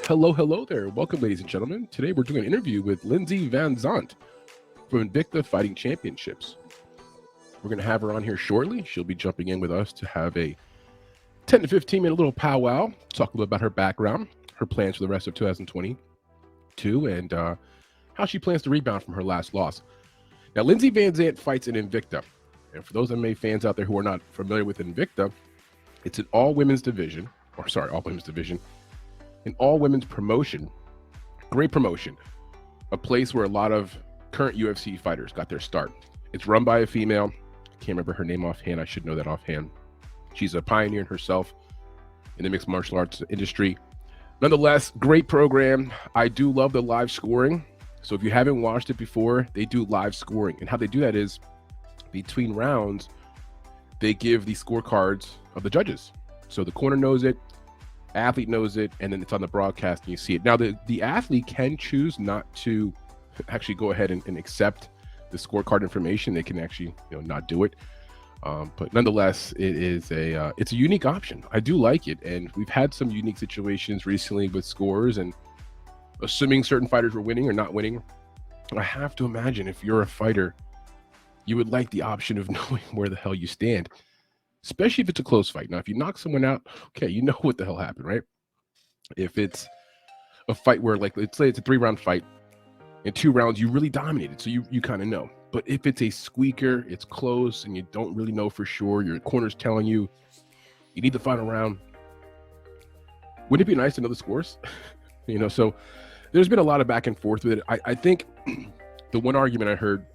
Hello there. Welcome, ladies and gentlemen. Today we're doing an interview with Lindsey VanZandt from Invicta Fighting Championships. We're going to have her on here shortly. She'll be jumping in with us to have a 10 to 15 minute little powwow, talk a little about her background, her plans for the rest of 2022, and how she plans to rebound from her last loss. Now, Lindsey VanZandt fights in Invicta. And for those MMA fans out there who are not familiar with Invicta, it's an all-women's division, an all-women's promotion, great promotion, a place where a lot of current UFC fighters got their start. It's run by a female. I can't remember her name offhand. I should know that offhand. She's a pioneer in herself in the mixed martial arts industry. Nonetheless, great program. I do love the live scoring. So if you haven't watched it before, they do live scoring. And how they do that is between rounds, they give the scorecards of the judges. So the corner knows it, athlete knows it, and then it's on the broadcast and you see it. Now, the athlete can choose not to actually go ahead and accept the scorecard information. They can actually not do it. But nonetheless, it's a unique option. I do like it. And we've had some unique situations recently with scores and assuming certain fighters were winning or not winning. I have to imagine if you're a fighter, you would like the option of knowing where the hell you stand, especially if it's a close fight. Now, if you knock someone out, okay, you know what the hell happened, right? If it's a fight where, like, let's say it's a 3-round fight, in 2 rounds, you really dominated, so you kind of know. But if it's a squeaker, it's close, and you don't really know for sure, your corner's telling you you need the final round, wouldn't it be nice to know the scores? So there's been a lot of back and forth with it. I think the one argument I heard,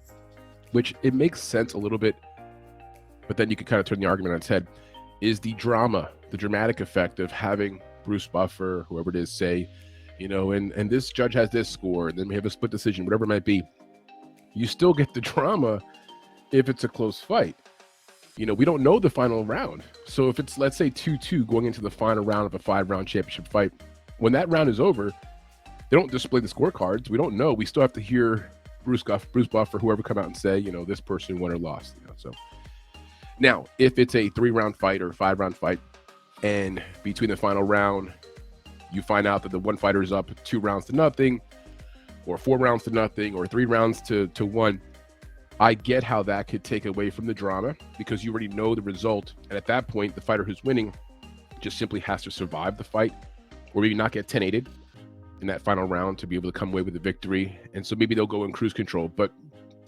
which it makes sense a little bit, but then you could kind of turn the argument on its head, is the dramatic effect of having Bruce Buffer, whoever it is, say, and this judge has this score, and then we have a split decision, whatever it might be. You still get the drama if it's a close fight. We don't know the final round. So if it's, let's say, 2-2 going into the final round of a 5-round championship fight, when that round is over, they don't display the scorecards. We don't know. We still have to hear Bruce Buffer, whoever come out and say, this person won or lost. So now, if it's a 3-round fight or a 5-round fight, and between the final round, you find out that the one fighter is up 2 rounds to nothing, or 4 rounds to nothing, or 3 rounds to 1, I get how that could take away from the drama because you already know the result. And at that point, the fighter who's winning just simply has to survive the fight, or maybe not get 10-8'd in that final round to be able to come away with the victory. And so maybe they'll go in cruise control. But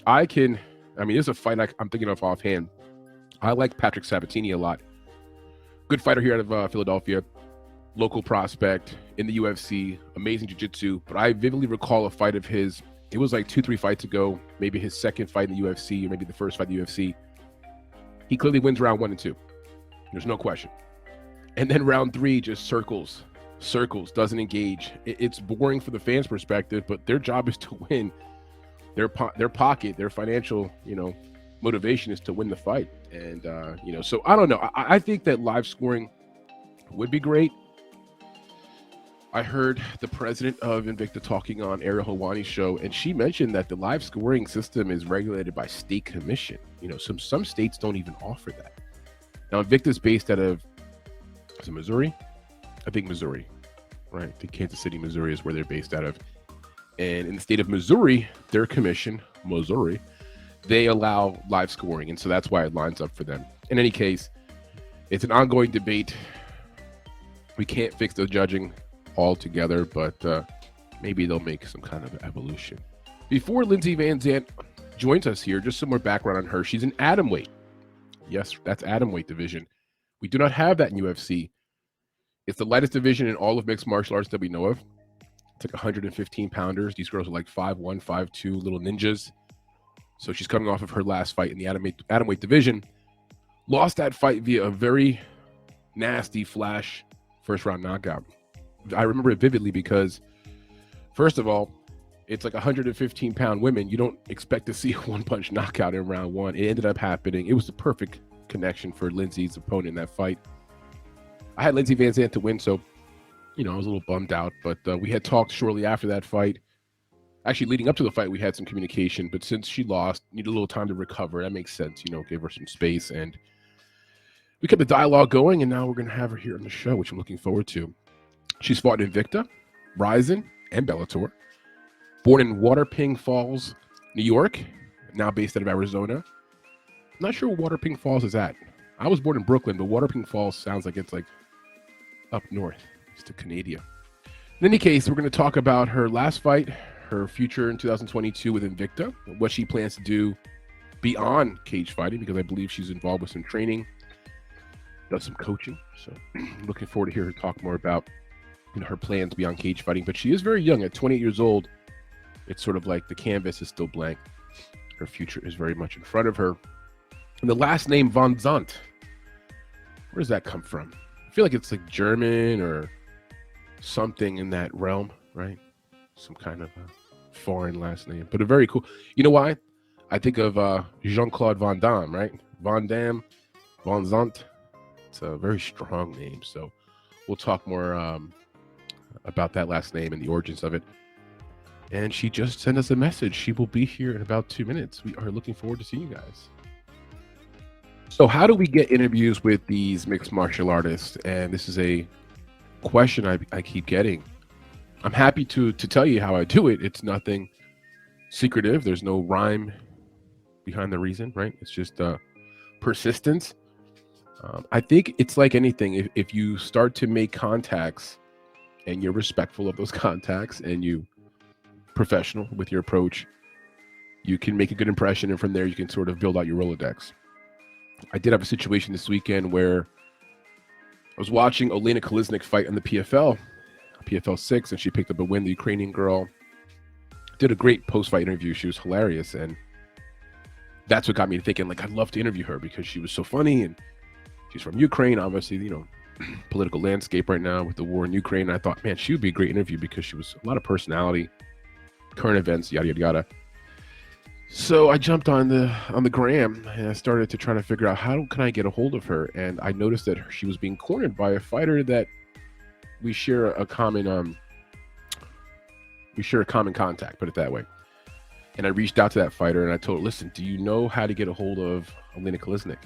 there's a fight I'm thinking of offhand. I like Patrick Sabatini a lot. Good fighter here out of Philadelphia, local prospect in the UFC, amazing jiu-jitsu. But I vividly recall a fight of his. It was like 2-3 fights ago, maybe his second fight in the UFC, or maybe the first fight in the UFC. He clearly wins round 1 and 2. There's no question. And then round 3 just circles, doesn't engage. It's boring for the fans' perspective, but their job is to win. Their pocket, their financial, motivation is to win the fight. And, so I don't know. I think that live scoring would be great. I heard the president of Invicta talking on Ariel Helwani's show, and she mentioned that the live scoring system is regulated by state commission. Some states don't even offer that. Now, Invicta is based out of, is it Missouri? I think Missouri, right? I think Kansas City, Missouri is where they're based out of. And in the state of Missouri, their commission, Missouri, they allow live scoring. And so that's why it lines up for them. In any case, it's an ongoing debate. We can't fix the judging altogether, but maybe they'll make some kind of evolution. Before Lindsey VanZandt joins us here, just some more background on her. She's an atomweight. Yes, that's atomweight division. We do not have that in UFC. It's the lightest division in all of mixed martial arts that we know of. It's like 115 pounders. These girls are like 5'1", 5'2", little ninjas. So she's coming off of her last fight in the atomweight division. Lost that fight via a very nasty flash first-round knockout. I remember it vividly because, first of all, it's like 115-pound women. You don't expect to see a one-punch knockout in round 1. It ended up happening. It was the perfect connection for Lindsey's opponent in that fight. I had Lindsey VanZandt to win, so, I was a little bummed out. But we had talked shortly after that fight. Actually, leading up to the fight, we had some communication. But since she lost, needed a little time to recover. That makes sense, gave her some space. And we kept the dialogue going, and now we're going to have her here on the show, which I'm looking forward to. She's fought in Invicta. Ryzen and Bellator. Born in Waterping Falls, New York, now based out of Arizona. I'm not sure where Waterping Falls is at. I was born in Brooklyn, but Waterping Falls sounds like it's like up north. It's to Canada. In any case, we're going to talk about her last fight, her future in 2022 with Invicta, what she plans to do beyond cage fighting, because I believe she's involved with some training, does some coaching. So I'm looking forward to hear her talk more about her plans beyond cage fighting. But she is very young. At 28 years old, it's sort of like the canvas is still blank. Her future is very much in front of her. And the last name, VanZandt, where does that come from? I feel like it's like German or something in that realm, right? Some kind of a foreign last name, but a very cool. You know why? I think of Jean-Claude Van Damme, right? Van Damme, VanZandt. It's a very strong name. So we'll talk more about that last name and the origins of it. And she just sent us a message. She will be here in about 2 minutes. We are looking forward to seeing you guys. So how do we get interviews with these mixed martial artists? And this is a question I keep getting. I'm happy to tell you how I do it. It's nothing secretive. There's no rhyme behind the reason, right? It's just persistence. I think it's like anything. If you start to make contacts and you're respectful of those contacts and you professional with your approach, you can make a good impression, and from there you can sort of build out your Rolodex. I did have a situation this weekend where I was watching Olena Kolesnik fight on the PFL 6, and she picked up a win. The Ukrainian girl did a great post-fight interview. She was hilarious, and that's what got me thinking, like, I'd love to interview her because she was so funny, and she's from Ukraine, obviously, political landscape right now with the war in Ukraine. And I thought, man, she would be a great interview because she was a lot of personality, current events, yada, yada, yada. So I jumped on the gram and I started to try to figure out how can I get a hold of her. And I noticed that she was being cornered by a fighter that we share a common contact, put it that way. And I reached out to that fighter and I told her, listen, do you know how to get a hold of Olena Kolesnik?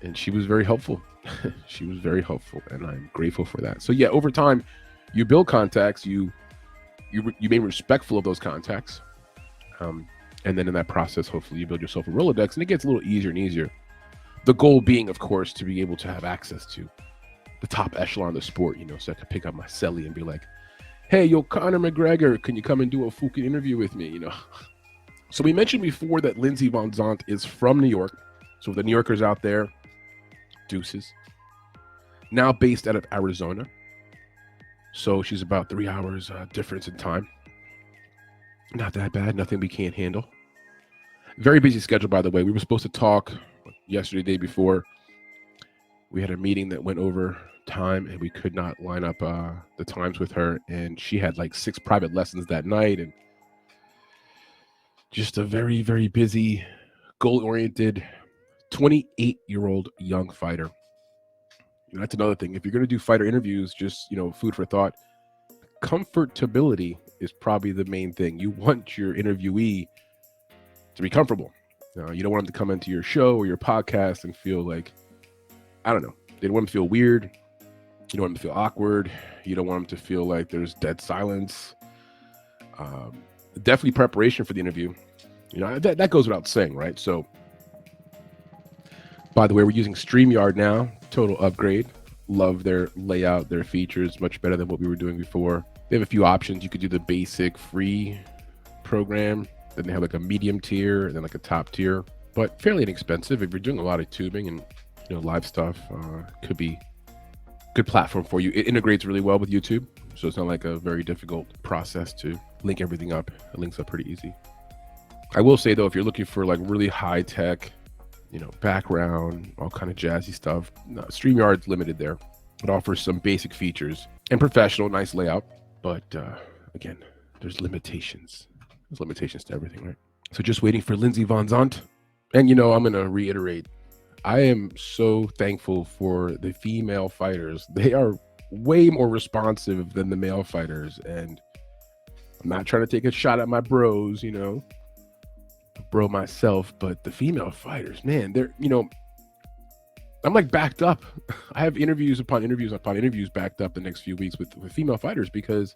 And she was very helpful. She was very helpful, and I'm grateful for that. So yeah, over time, you build contacts, you remain respectful of those contacts. And then in that process, hopefully you build yourself a Rolodex, and it gets a little easier and easier. The goal being, of course, to be able to have access to the top echelon of the sport, so I could pick up my celly and be like, hey, yo, Conor McGregor, can you come and do a fucking interview with me, So we mentioned before that Lindsey VanZandt is from New York. So the New Yorkers out there, deuces. Now based out of Arizona. So she's about 3 hours difference in time. Not that bad, nothing we can't handle. Very busy schedule, by the way. We were supposed to talk yesterday, day before. We had a meeting that went over time, and we could not line up the times with her. And she had like 6 private lessons that night, and just a very, very busy, goal-oriented, 28-year-old young fighter. That's another thing. If you're going to do fighter interviews, just, food for thought, comfortability is probably the main thing. You want your interviewee to be comfortable. You don't want them to come into your show or your podcast and feel like, I don't know, they don't want them to feel weird. You don't want them to feel awkward. You don't want them to feel like there's dead silence. Definitely preparation for the interview. That goes without saying, right? So, by the way, we're using StreamYard now. Total upgrade. Love their layout, their features, much better than what we were doing before. They have a few options. You could do the basic free program. Then they have like a medium tier and then like a top tier, but fairly inexpensive. If you're doing a lot of tubing and live stuff, could be a good platform for you. It integrates really well with YouTube, so it's not like a very difficult process to link everything up. It links up pretty easy. I will say though, if you're looking for like really high tech, background, all kind of jazzy stuff, no, StreamYard's limited there. It offers some basic features and professional, nice layout. But again, there's limitations. There's limitations to everything, right? So just waiting for Lindsey VanZandt. And, I'm going to reiterate, I am so thankful for the female fighters. They are way more responsive than the male fighters. And I'm not trying to take a shot at my bros, bro myself, but the female fighters, man, they're, I'm like backed up. I have interviews upon interviews upon interviews backed up the next few weeks with female fighters because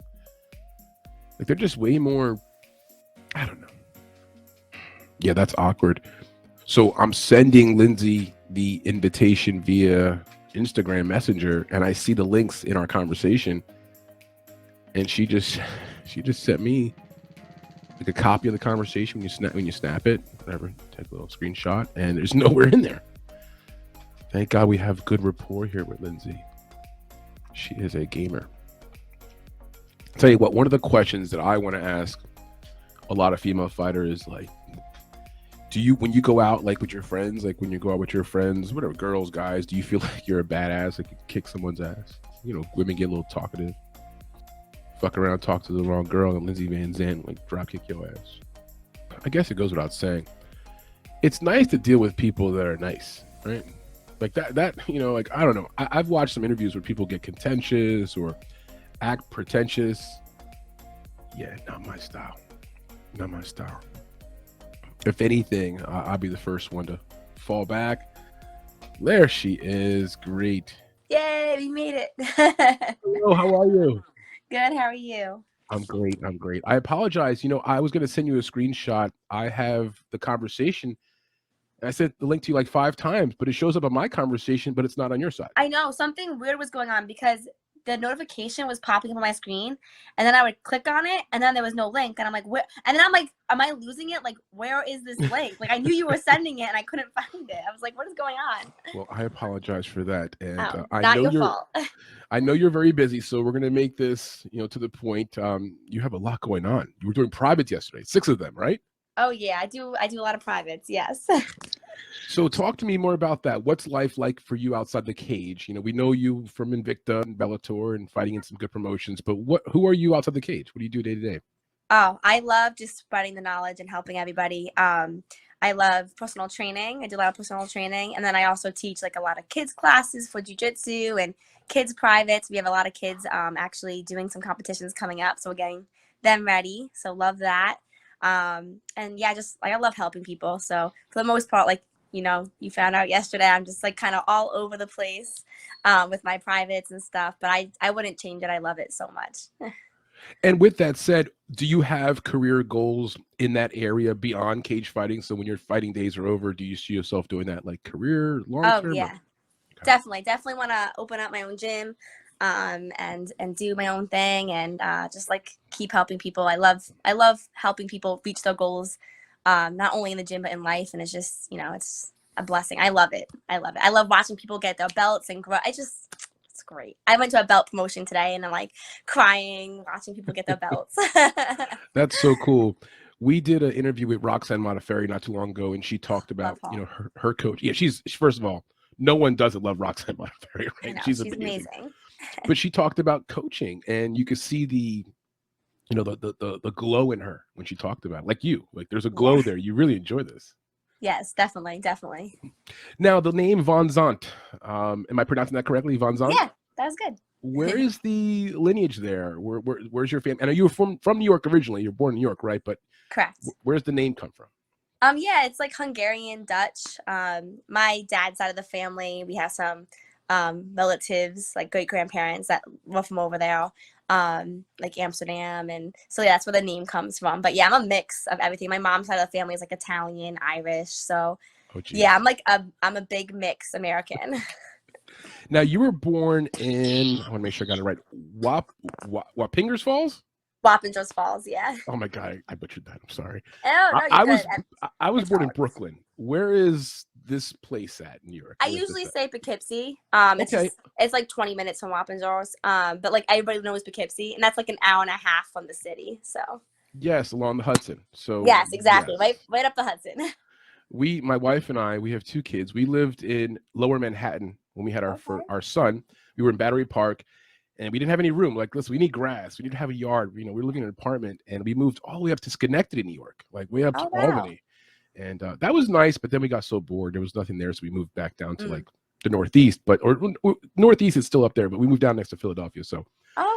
like they're just way more, I don't know. Yeah, that's awkward. So I'm sending Lindsey the invitation via Instagram Messenger, and I see the links in our conversation, and she just sent me like a copy of the conversation when you snap it, whatever, take a little screenshot, and there's nowhere in there. Thank God we have good rapport here with Lindsey. She is a gamer. I'll tell you what, one of the questions that I want to ask a lot of female fighters is like, when you go out like with your friends, like when you go out with your friends, whatever, girls, guys, do you feel like you're a badass, like you kick someone's ass? You know, women get a little talkative, fuck around, talk to the wrong girl, and Lindsey VanZandt like drop kick your ass. I guess it goes without saying. It's nice to deal with people that are nice, right? Like that, you know, like, I don't know. I've watched some interviews where people get contentious or act pretentious. Yeah, not my style. Not my style. If anything, I'll be the first one to fall back. There she is. Great. Yay, we made it. Hello, how are you? Good, how are you? I'm great. I'm great. I apologize. You know, I was going to send you a screenshot. I have the conversation. And I sent the link to you like 5 times, but it shows up on my conversation, but it's not on your side. I know. Something weird was going on because the notification was popping up on my screen, and then I would click on it, and then there was no link, and I'm like, where? And then I'm like, am I losing it? Like, where is this link? Like, I knew you were sending it, and I couldn't find it. I was like, what is going on? Well, I apologize for that, and I not know your fault. I know you're very busy, so we're gonna make this, you know, to the point. You have a lot going on. You were doing privates yesterday, 6 of them, right? Oh yeah, I do a lot of privates. Yes. So talk to me more about that. What's life like for you outside the cage? You know, we know you from Invicta and Bellator and fighting in some good promotions, but who are you outside the cage? What do you do day to day? Oh, I love just spreading the knowledge and helping everybody. I love personal training. I do a lot of personal training. And then I also teach like a lot of kids classes for jiu-jitsu and kids privates. We have a lot of kids actually doing some competitions coming up. So we're getting them ready. So love that. And yeah, just like I love helping people. So for the most part, like, you know, you found out yesterday, I'm just like kind of all over the place with my privates and stuff. But I wouldn't change it. I love it so much. And with that said, do you have career goals in that area beyond cage fighting? So when your fighting days are over, do you see yourself doing that like career long term? Oh yeah, okay. Definitely want to open up my own gym and do my own thing and just like keep helping people. I love helping people reach their goals, not only in the gym but in life. And it's just, you know, it's a blessing. I love it. I love watching people get their belts and grow. It's great. I went to a belt promotion today and I'm like crying watching people get their belts. That's so cool. We did an interview with Roxanne Modafferi not too long ago, and she talked about, you know, her coach. Yeah, she's first of all, no one doesn't love Roxanne Modafferi, right? She's amazing. But she talked about coaching, and you could see the, you know, the glow in her when she talked about it. Like you, like there's a glow there. You really enjoy this. Yes, definitely. Now the name VanZandt, am I pronouncing that correctly? VanZandt? Yeah, that was good. Where is the lineage there? Where's your family? I know you were from New York originally. You're born in New York, right? But correct. Where's the name come from? Yeah, it's like Hungarian Dutch. My dad's side of the family, we have some relatives, like great grandparents that were from over there, like Amsterdam, and so yeah, that's where the name comes from. But yeah, I'm a mix of everything. My mom's side of the family is like Italian, Irish, so yeah, I'm a big mix American. Now you were born in, I want to make sure I got it right, Wappingers Falls? Wappingers Falls, yeah. Oh my God, I butchered that. I'm sorry. Oh, no, I was born in Brooklyn. Where is this place at in New York? I usually say Poughkeepsie. It's like 20 minutes from Wappingers. But like everybody knows Poughkeepsie, and that's like an hour and a half from the city. So yes, along the Hudson. So yes, exactly. Yes. Right up the Hudson. My wife and I, we have 2 kids. We lived in Lower Manhattan when we had our son. We were in Battery Park, and we didn't have any room. Like, listen, we need grass. We need to have a yard. You know, we were living in an apartment, and we moved all the way up to Schenectady, New York, like way up to Albany. And that was nice, but then we got so bored. There was nothing there, so we moved back down to like the Northeast. But or Northeast is still up there, but we moved down next to Philadelphia. So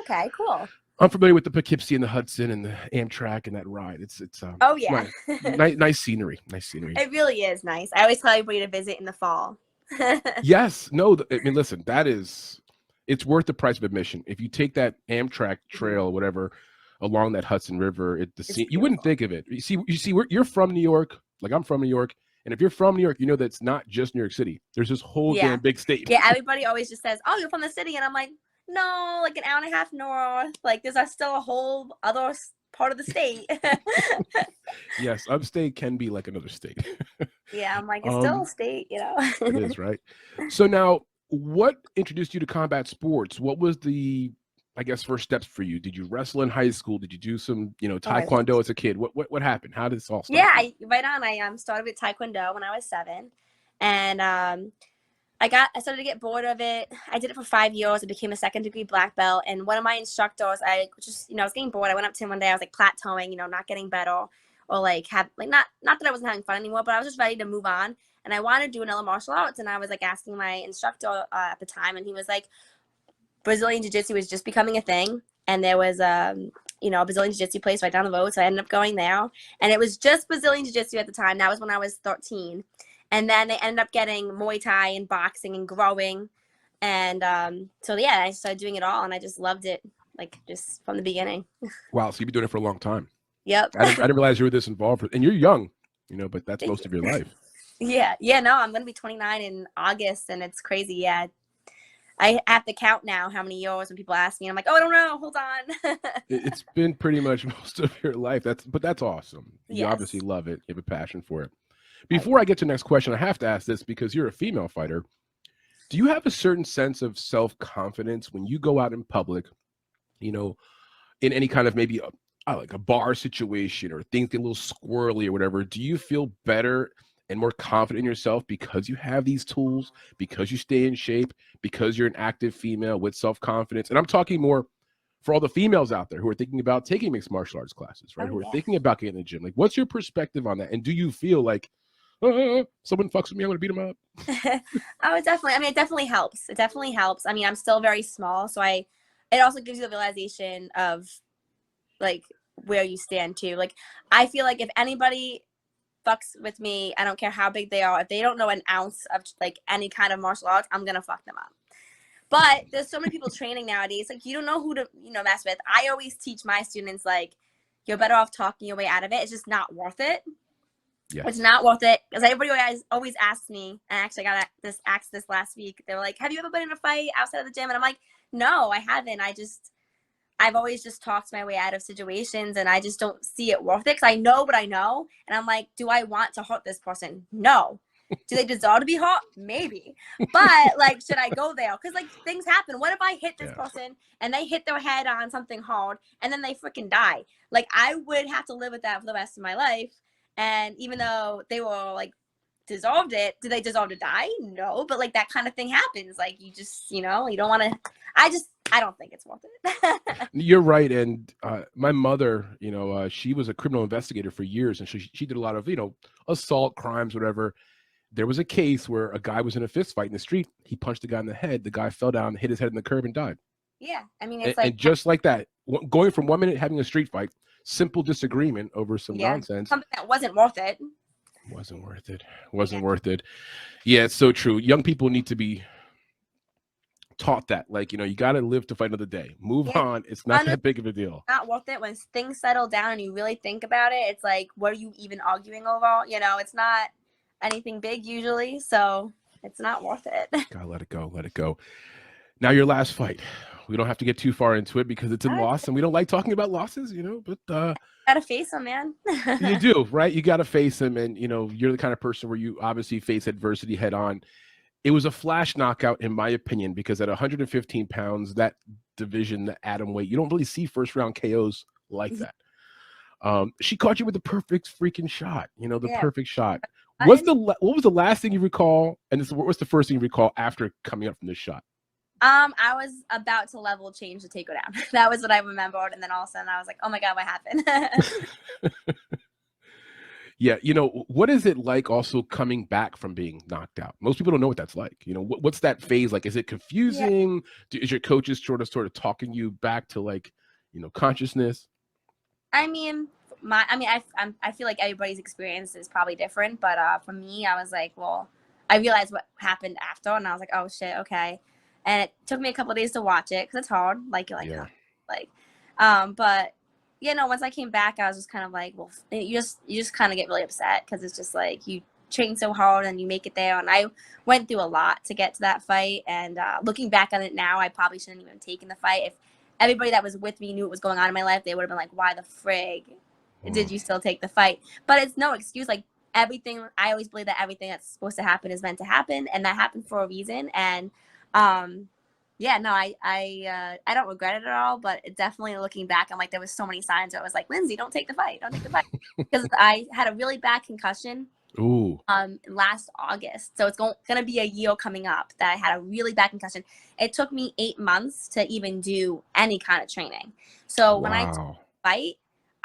okay, cool. I'm familiar with the Poughkeepsie and the Hudson and the Amtrak and that ride. It's oh yeah, nice scenery. Nice scenery. It really is nice. I always tell everybody to visit in the fall. Yes. No, I mean, listen, it's worth the price of admission. If you take that Amtrak trail or whatever along that Hudson River, It's you wouldn't beautiful. think of it. You're from New York, like I'm from New York. And if you're from New York, you know that it's not just New York City. There's this whole Yeah. damn big state. Yeah, everybody always just says, "Oh, you're from the city," and I'm like, "No, like an hour and a half north. Like there's still a whole other part of the state." Yes, upstate can be like another state. Yeah, I'm like, it's still a state, It is, right? So now, what introduced you to combat sports? What was the, I guess, first steps for you? Did you wrestle in high school? Did you do some, Oh, I taekwondo as a kid? What happened? How did this all start? Yeah, I started with taekwondo when I was 7, and I started to get bored of it. I did it for 5 years. I became a second-degree black belt, and one of my instructors, I just I was getting bored. I went up to him one day. I was like plateauing, not getting better, or like not that I wasn't having fun anymore, but I was just ready to move on, and I wanted to do another martial arts. And I was like asking my instructor at the time, and he was like, Brazilian Jiu-Jitsu was just becoming a thing, and there was a Brazilian Jiu-Jitsu place right down the road, so I ended up going there, and it was just Brazilian Jiu-Jitsu at the time. That was when I was 13, and then they ended up getting Muay Thai and boxing and growing, and so yeah, I started doing it all, and I just loved it, like just from the beginning. Wow, so you've been doing it for a long time. Yep. I didn't realize you were this involved, and you're young, but that's Thank most you. of your life. Yeah, no, I'm gonna be 29 in August, and it's crazy. Yeah, I have to count now how many years when people ask me. I'm like, oh, I don't know. Hold on. It's been pretty much most of your life. That's awesome. You Yes. obviously love it. You have a passion for it. Before I get to the next question, I have to ask this because you're a female fighter. Do you have a certain sense of self-confidence when you go out in public, in any kind of maybe like a bar situation or things get a little squirrely or whatever? Do you feel better and more confident in yourself because you have these tools, because you stay in shape, because you're an active female with self-confidence? And I'm talking more for all the females out there who are thinking about taking mixed martial arts classes, right? Oh, Who are yeah. thinking about getting in the gym. Like, what's your perspective on that? And do you feel like, someone fucks with me, I'm going to beat him up? Oh, it definitely helps. It definitely helps. I mean, I'm still very small, so it also gives you the realization of like where you stand too. Like, I feel like if anybody fucks with me, I don't care how big they are, if they don't know an ounce of like any kind of martial arts, I'm gonna fuck them up. But there's so many people training nowadays, like you don't know who to mess with. I always teach my students like you're better off talking your way out of it. It's just not worth it. Yes. It's not worth it because everybody always asks me, and actually I got asked this last week. They were like, "Have you ever been in a fight outside of the gym?" And I'm like, "No, I haven't. I've always just talked my way out of situations, and I just don't see it worth it because I know what I know, and I'm like, do I want to hurt this person? No. Do they deserve to be hurt? Maybe. But like, should I go there? Because like things happen. What if I hit this person and they hit their head on something hard and then they freaking die? Like I would have to live with that for the rest of my life. And even though they were like deserved it, do they deserve to die? No. But like that kind of thing happens. Like you just, you don't want to. I don't think it's worth it. You're right. And my mother, she was a criminal investigator for years, and she did a lot of, assault crimes, whatever. There was a case where a guy was in a fist fight in the street. He punched the guy in the head. The guy fell down, hit his head in the curb, and died. Yeah, I mean, it's and just like that, going from 1 minute having a street fight, simple disagreement over some nonsense, something that wasn't worth it. Wasn't worth it. Yeah, it's so true. Young people need to be taught that, like, you got to live to fight another day. Move on. It's not that big of a deal. Not worth it. When things settle down and you really think about it, it's like, what are you even arguing over? It's not anything big usually, so it's not worth it. Gotta let it go. Now, your last fight. We don't have to get too far into it because it's a loss, and we don't like talking about losses, but gotta face them, man. You do, right? You gotta face them, and you're the kind of person where you obviously face adversity head on. It was a flash knockout, in my opinion, because at 115 pounds, that division, the atom weight, you don't really see first round KOs like that. She caught you with the perfect freaking shot, perfect shot. What was the last thing you recall? And what was the first thing you recall after coming up from this shot? I was about to level change the takedown. That was what I remembered. And then all of a sudden I was like, oh my God, what happened? Yeah. What is it like also coming back from being knocked out? Most people don't know what that's like. What's that phase like? Is it confusing? Yeah. Is your coaches sort of talking you back to like, consciousness? I mean, I feel like everybody's experience is probably different, but for me, I was like, well, I realized what happened after, and I was like, oh shit, okay. And it took me a couple of days to watch it because it's hard. Like you're like, Yeah. like, but once I came back, I was just kind of like, well, you just kind of get really upset because it's just like you train so hard and you make it there. And I went through a lot to get to that fight. And looking back on it now, I probably shouldn't even have taken the fight. If everybody that was with me knew what was going on in my life, they would have been like, why the frig did you still take the fight? But it's no excuse. Like everything, I always believe that everything that's supposed to happen is meant to happen, and that happened for a reason. And yeah, no, I don't regret it at all, but it definitely looking back, I'm like, there was so many signs where I was like, Lindsey, don't take the fight, because I had a really bad concussion. Ooh. Last August, so it's gonna be a year coming up that I had a really bad concussion. It took me 8 months to even do any kind of training. So when I took the fight,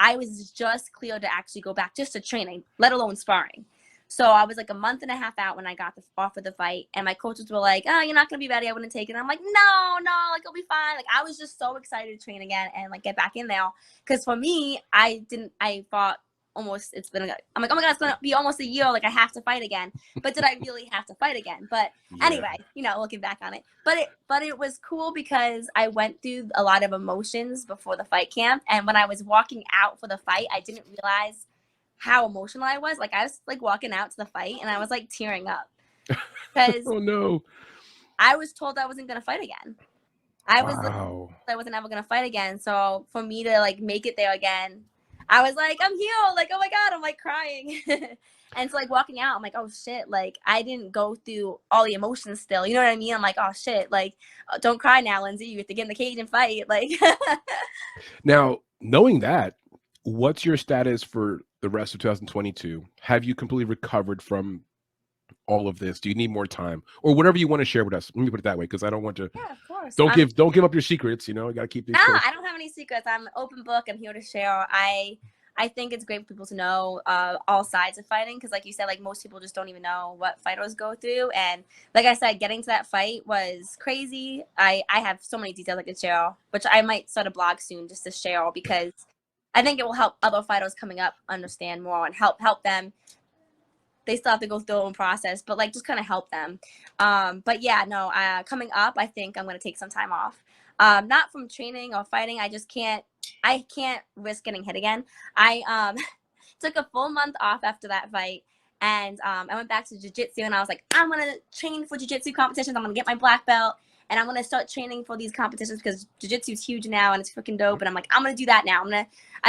I was just cleared to actually go back just to training, let alone sparring. So I was like a month and a half out when I got the offer the fight, and my coaches were like, "Oh, you're not gonna be ready. I wouldn't take it." And I'm like, "No, like it'll be fine." Like I was just so excited to train again and like get back in there. Because for me, I thought almost I'm like, oh my god, it's gonna be almost a year. Like I have to fight again. But did I really have to fight again? But anyway, looking back on it, but it was cool because I went through a lot of emotions before the fight camp, and when I was walking out for the fight, I didn't realize how emotional I was. Like I was like walking out to the fight and I was like tearing up because Oh no, I was told I wasn't gonna fight again. I wasn't ever gonna fight again. So for me to like make it there again, I was like, I'm healed. Like, oh my god, I'm like crying. And so like walking out, I'm like, oh shit, like I didn't go through all the emotions still. You know what I mean? I'm like, oh shit, like don't cry now, Lindsey. You have to get in the cage and fight. Like now knowing that, what's your status for the rest of 2022? Have you completely recovered from all of this? Do you need more time, or whatever you want to share with us? Let me put it that way, because I don't want to. Yeah, of course. Don't give up your secrets. You got to keep these. No, I don't have any secrets. I'm an open book. I'm here to share. I think it's great for people to know all sides of fighting, because like you said, like most people just don't even know what fighters go through. And like I said, getting to that fight was crazy. I have so many details I could share, which I might start a blog soon just to share, because I think it will help other fighters coming up understand more and help them. They still have to go through their own process, but like just kind of help them. But yeah, no, coming up, I think I'm going to take some time off. Not from training or fighting. I can't risk getting hit again. I took a full month off after that fight, and I went back to jiu-jitsu, and I was like, I'm going to train for jiu-jitsu competitions. I'm going to get my black belt, and I'm going to start training for these competitions, because jiu-jitsu is huge now and it's freaking dope. And I'm like, I'm going to do that now.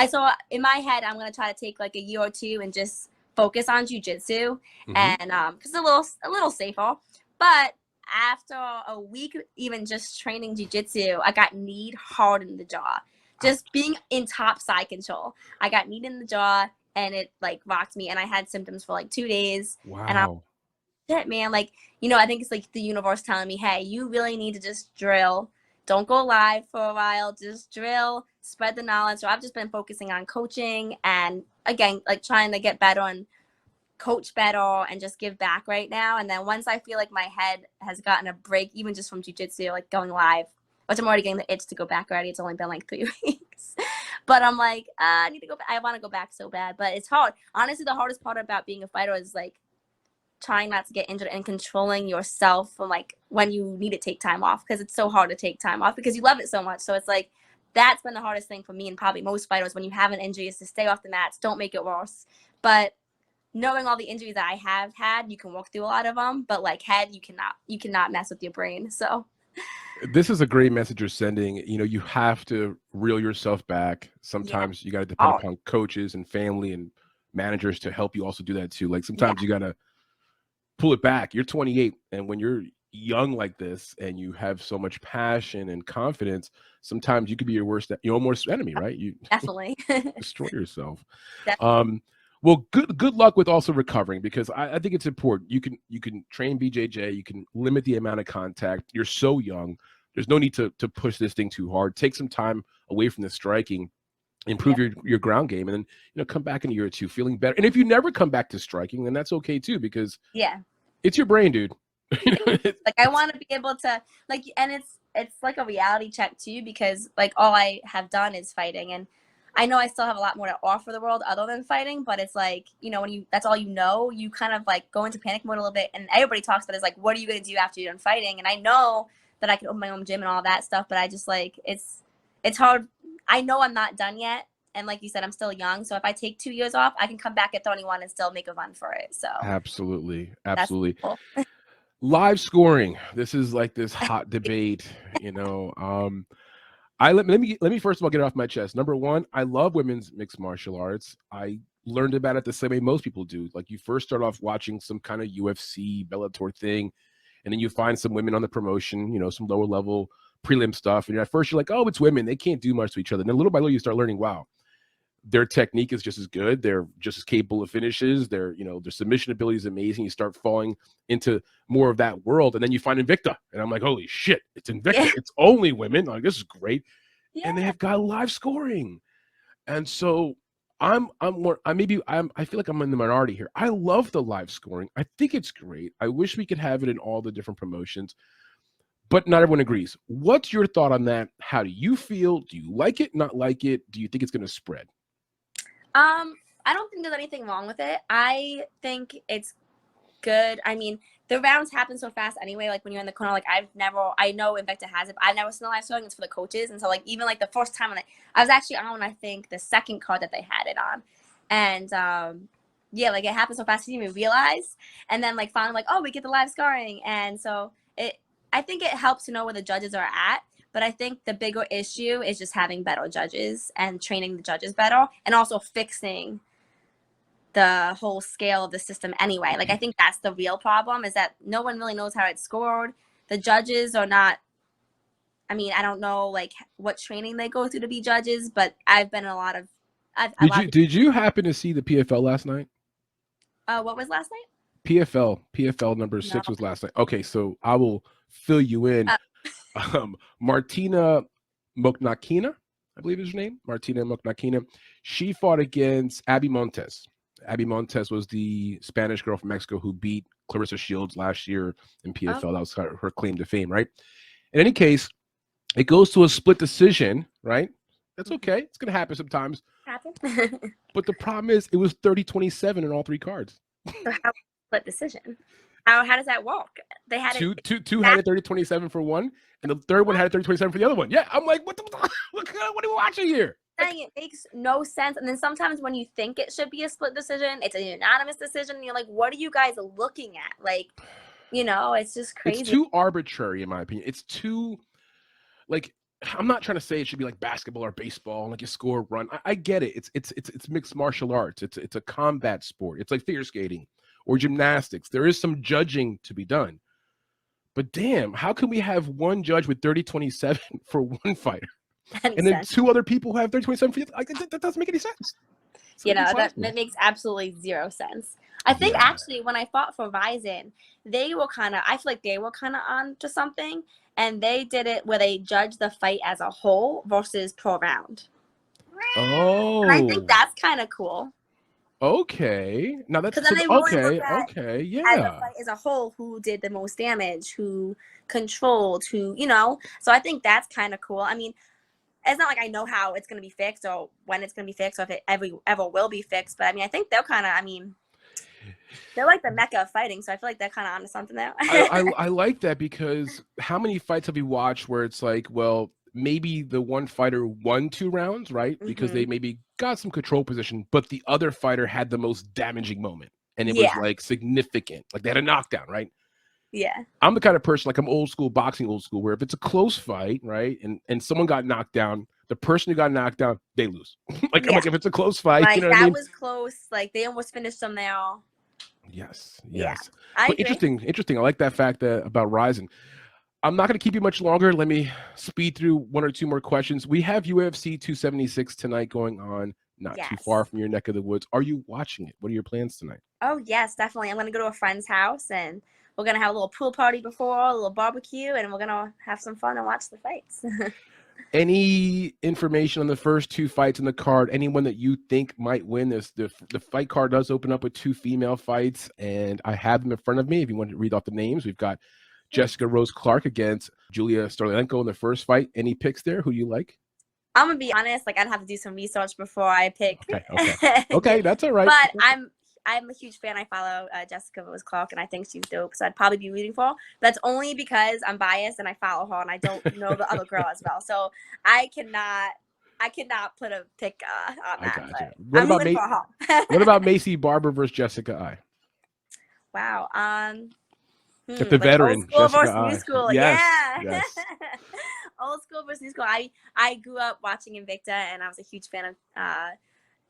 So in my head, I'm going to try to take like a year or two and just focus on jiu-jitsu, and because it's a little safer. But after a week, even just training jiu-jitsu, I got kneed hard in the jaw. Just being in top side control, I got kneed in the jaw, and it like rocked me, and I had symptoms for like 2 days. Wow. And I'm shit, man. Like, I think it's like the universe telling me, hey, you really need to just drill. Don't go live for a while. Just drill, spread the knowledge. So I've just been focusing on coaching, and again, like trying to get better and coach better and just give back right now. And then once I feel like my head has gotten a break, even just from jiu-jitsu, like going live, which I'm already getting the itch to go back already. It's only been like 3 weeks. But I'm like, I need to go back. I want to go back so bad, but it's hard. Honestly, the hardest part about being a fighter is like trying not to get injured and controlling yourself from like when you need to take time off, because it's so hard to take time off because you love it so much. So it's like, that's been the hardest thing for me, and probably most fighters, when you have an injury, is to stay off the mats. Don't make it worse. But knowing all the injuries that I have had, you can work through a lot of them, but like head, you cannot mess with your brain. So this is a great message you're sending. You have to reel yourself back. Sometimes you got to depend upon coaches and family and managers to help you also do that too. Like sometimes you got to pull it back. You're 28, and when you're young like this and you have so much passion and confidence, sometimes you could be your worst enemy, right? You definitely destroy yourself. Definitely. Well, good luck with also recovering, because I think it's important. You can train BJJ. You can limit the amount of contact. You're so young. There's no need to push this thing too hard. Take some time away from the striking, improve your ground game, and then come back in a year or two feeling better. And if you never come back to striking, then that's okay too, because it's your brain, dude. Like I want to be able to like, and it's like a reality check too, because like all I have done is fighting, and I know I still have a lot more to offer the world other than fighting, but it's like, when that's all you kind of like go into panic mode a little bit, and everybody talks about it, is like, what are you going to do after you're done fighting? And I know that I can open my own gym and all that stuff, but I just like, it's hard. I know I'm not done yet. And like you said, I'm still young. So if I take 2 years off, I can come back at 31 and still make a run for it. So Absolutely. that's Absolutely. cool. Live scoring. This is like this hot debate, let me first of all get it off my chest. Number one, I love women's mixed martial arts. I learned about it the same way most people do. Like, you first start off watching some kind of UFC, Bellator thing, and then you find some women on the promotion, some lower level prelim stuff. And at first you're like, oh, it's women. They can't do much to each other. And then little by little you start learning, wow, their technique is just as good. They're just as capable of finishes. Their submission ability is amazing. You start falling into more of that world. And then you find Invicta. And I'm like, holy shit, it's Invicta. Yeah. It's only women. Like, this is great. Yeah. And they have got live scoring. And so I feel like I'm in the minority here. I love the live scoring. I think it's great. I wish we could have it in all the different promotions, but not everyone agrees. What's your thought on that? How do you feel? Do you like it, not like it? Do you think it's going to spread? I don't think there's anything wrong with it. I think it's good. I mean, the rounds happen so fast anyway. Like, when you're in the corner, like, I know Invicta has it, but I've never seen the live scoring. It's for the coaches. And so, like, even like the first time I was actually on, I think, the second card that they had it on. And, like, it happened so fast you didn't even realize. And then, like, finally, like, oh, we get the live scoring. And so I think it helps to know where the judges are at. But I think the bigger issue is just having better judges and training the judges better, and also fixing the whole scale of the system anyway. Like, I think that's the real problem, is that no one really knows how it's scored. The judges are not, I mean, I don't know, like, what training they go through to be judges, but I've been in a lot of... Did you happen to see the PFL last night? What was last night? PFL number 6 was last night. Okay, so I will fill you in. Martina Moknakina, I believe is her name. Martina Moknakina. She fought against Abby Montes. Abby Montes was the Spanish girl from Mexico who beat Clarissa Shields last year in PFL. That was her claim to fame, right? In any case, it goes to a split decision, right? That's okay. It's going to happen sometimes. But the problem is, it was 30-27 in all 3 cards. So how split decision? How does that work? They had two had it 30-27 for one, and the third one had it 30-27 for the other one. Yeah, I'm like, what are we watching here? It makes no sense. And then sometimes when you think it should be a split decision, it's a unanimous decision. And you're like, what are you guys looking at? Like, it's just crazy. It's too arbitrary, in my opinion. It's too, like, I'm not trying to say it should be like basketball or baseball, like you score, run. I get it. It's mixed martial arts. It's a combat sport. It's like figure skating or gymnastics. There is some judging to be done. But damn, how can we have one judge with 30-27 for one fighter? And then 2 other people who have 30-27 for the other? That doesn't make any sense. That makes absolutely zero sense. I think actually when I fought for Ryzen, I feel like they were kind of on to something, and they did it where they judged the fight as a whole versus per round. Oh. And I think that's kind of cool. Okay. Now that's okay. Yeah. As a fight as a whole, who did the most damage, who controlled, who, So I think that's kind of cool. I mean, it's not like I know how it's going to be fixed or when it's going to be fixed or if it ever will be fixed. But I mean, I think they're kind of, they're like the mecca of fighting. So I feel like they're kind of onto something there. I like that, because how many fights have you watched where it's like, well, maybe the one fighter won 2 rounds, right? Because they maybe got some control position, but the other fighter had the most damaging moment. And it was like significant. Like, they had a knockdown, right? Yeah. I'm the kind of person, like, I'm old school, where if it's a close fight, right, and someone got knocked down, the person who got knocked down, they lose. like, I'm like, if it's a close fight, like, you know what I mean? was close. Like, they almost finished them there. Yes. Yeah, But interesting. I like that fact about Ryzen. I'm not going to keep you much longer. Let me speed through 1 or 2 more questions. We have UFC 276 tonight going on, not too far from your neck of the woods. Are you watching it? What are your plans tonight? Oh, yes, definitely. I'm going to go to a friend's house, and we're going to have a little pool party before, a little barbecue, and we're going to have some fun and watch the fights. Any information on the first 2 fights in the card? Anyone that you think might win this? The fight card does open up with 2 female fights, and I have them in front of me. If you want to read off the names, we've got Jessica Rose Clark against Julia Starlenko in the first fight. Any picks there? Who do you like? I'm gonna be honest. Like, I'd have to do some research before I pick. Okay, that's all right. But I'm a huge fan. I follow Jessica Rose Clark, and I think she's dope. So I'd probably be rooting for her. That's only because I'm biased and I follow her, and I don't know the other girl as well. So I cannot put a pick on that. Gotcha. I'm rooting for her. What about Macy Barber versus Jessica I? Wow. Get the veteran, old school Jessica versus I. new school. Yes, Yeah. yes. Old school versus new school. I grew up watching Invicta, and I was a huge fan of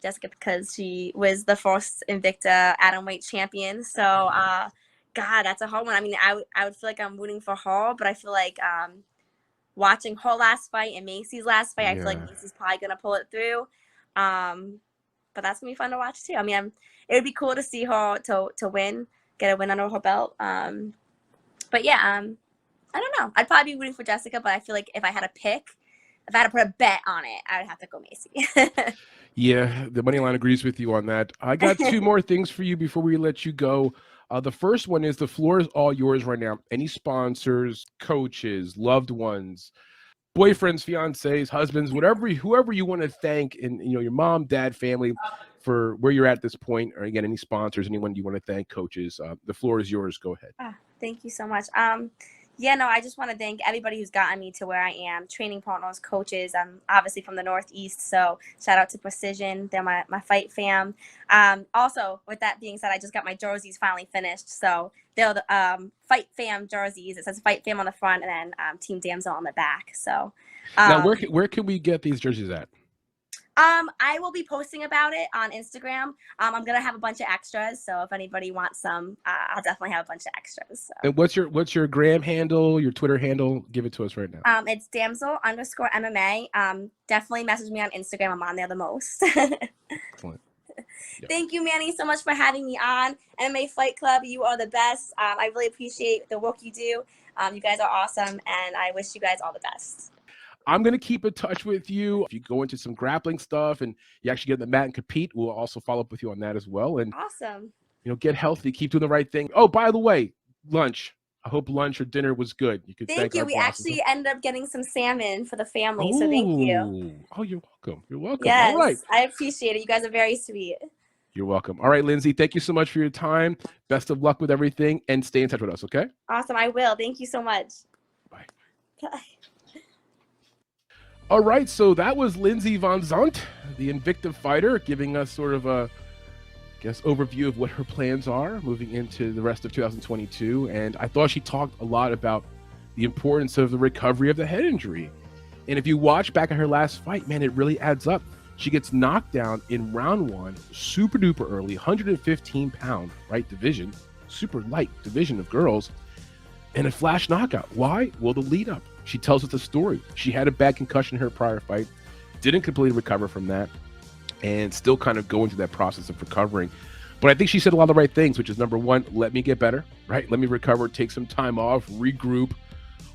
Jessica because she was the first Invicta atomweight champion. So, God, that's a hard one. I mean, I would feel like I'm rooting for her, but I feel like watching her last fight and Macy's last fight, I feel like Macy's probably gonna pull it through. But that's gonna be fun to watch too. I mean, it would be cool to see her to win, get a win under her belt. But yeah, I don't know. I'd probably be rooting for Jessica, but I feel like if I had to put a bet on it, I would have to go Macy. Yeah, the money line agrees with you on that. I got two more things for you before we let you go. The first one is the floor is all yours right now. Any sponsors, coaches, loved ones, boyfriends, fiancés, husbands, whoever you want to thank, and your mom, dad, family, for where you're at this point, or again, any sponsors, anyone you want to thank, coaches. The floor is yours. Go ahead. Thank you so much. Yeah, no, I just want to thank everybody who's gotten me to where I am, training partners, coaches. I'm obviously from the Northeast, so shout out to Precision. They're my fight fam. Also, with that being said, I just got my jerseys finally finished. So they're the Fight Fam jerseys. It says Fight Fam on the front and then Team Damsel on the back. So now, where can we get these jerseys at? I will be posting about it on Instagram. I'm gonna have a bunch of extras, so if anybody wants some, I'll definitely have a bunch of extras. So. And what's your gram handle, your Twitter handle? Give it to us right now. It's damsel_MMA. Definitely message me on Instagram. I'm on there the most. Excellent. Yep. Thank you, Manny, so much for having me on MMA Fight Club. You are the best. I really appreciate the work you do. You guys are awesome, and I wish you guys all the best. I'm going to keep in touch with you. If you go into some grappling stuff and you actually get in the mat and compete, we'll also follow up with you on that as well. And awesome. Get healthy, keep doing the right thing. Oh, by the way, lunch. I hope lunch or dinner was good. You could thank you. We actually ended up getting some salmon for the family, so thank you. Oh, you're welcome. You're welcome. Yes, all right. I appreciate it. You guys are very sweet. You're welcome. All right, Lindsey, thank you so much for your time. Best of luck with everything, and stay in touch with us, okay? Awesome. I will. Thank you so much. Bye. Bye. All right, so that was Lindsey VanZandt, the Invicta fighter, giving us sort of a, overview of what her plans are moving into the rest of 2022. And I thought she talked a lot about the importance of the recovery of the head injury. And if you watch back at her last fight, man, it really adds up. She gets knocked down in round one, super duper early, 115-pound, right, division, super light division of girls, and a flash knockout. Why? Well, the lead up. She tells us the story. She had a bad concussion in her prior fight, didn't completely recover from that, and still kind of going through that process of recovering. But I think she said a lot of the right things, which is number one, let me get better, right? Let me recover, take some time off, regroup,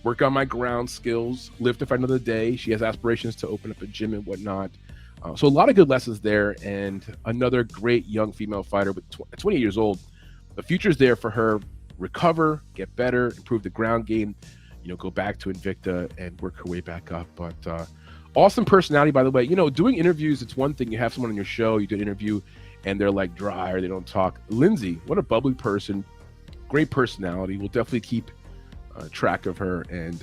work on my ground skills, live to fight another day. She has aspirations to open up a gym and whatnot. So a lot of good lessons there, and another great young female fighter with 20 years old. The future's there for her. Recover, get better, improve the ground game, go back to Invicta and work her way back up. But awesome personality, by the way. Doing interviews, it's one thing. You have someone on your show, you do an interview, and they're like dry or they don't talk. Lindsey, what a bubbly person, great personality. We'll definitely keep track of her. And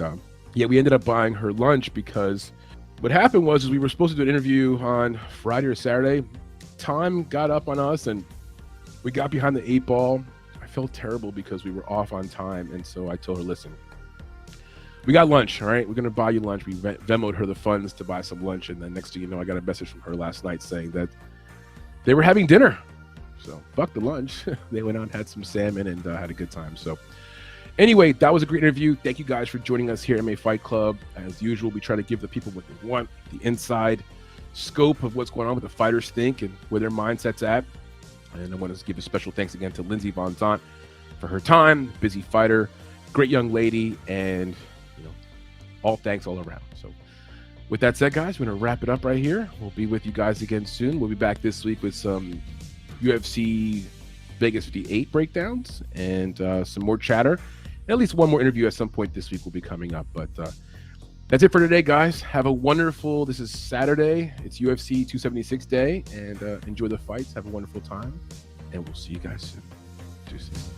we ended up buying her lunch because what happened was we were supposed to do an interview on Friday or Saturday. Time got up on us and we got behind the 8 ball. I felt terrible because we were off on time. And so I told her, listen, we got lunch, all right? We're going to buy you lunch. We Venmoed her the funds to buy some lunch. And then next thing you know, I got a message from her last night saying that they were having dinner. So fuck the lunch. They went out and had some salmon and had a good time. So anyway, that was a great interview. Thank you guys for joining us here at MMA Fight Club. As usual, we try to give the people what they want, the inside scope of what's going on with the fighters think and where their mindset's at. And I want to give a special thanks again to Lindsey VanZandt for her time, busy fighter, great young lady, and all thanks all around. So with that said, guys, we're going to wrap it up right here. We'll be with you guys again soon. We'll be back this week with some UFC Vegas 58 breakdowns and some more chatter. At least one more interview at some point this week will be coming up. But That's it for today, guys. Have a wonderful, this is Saturday. It's UFC 276 day, and enjoy the fights. Have a wonderful time, and we'll see you guys soon. Deuces.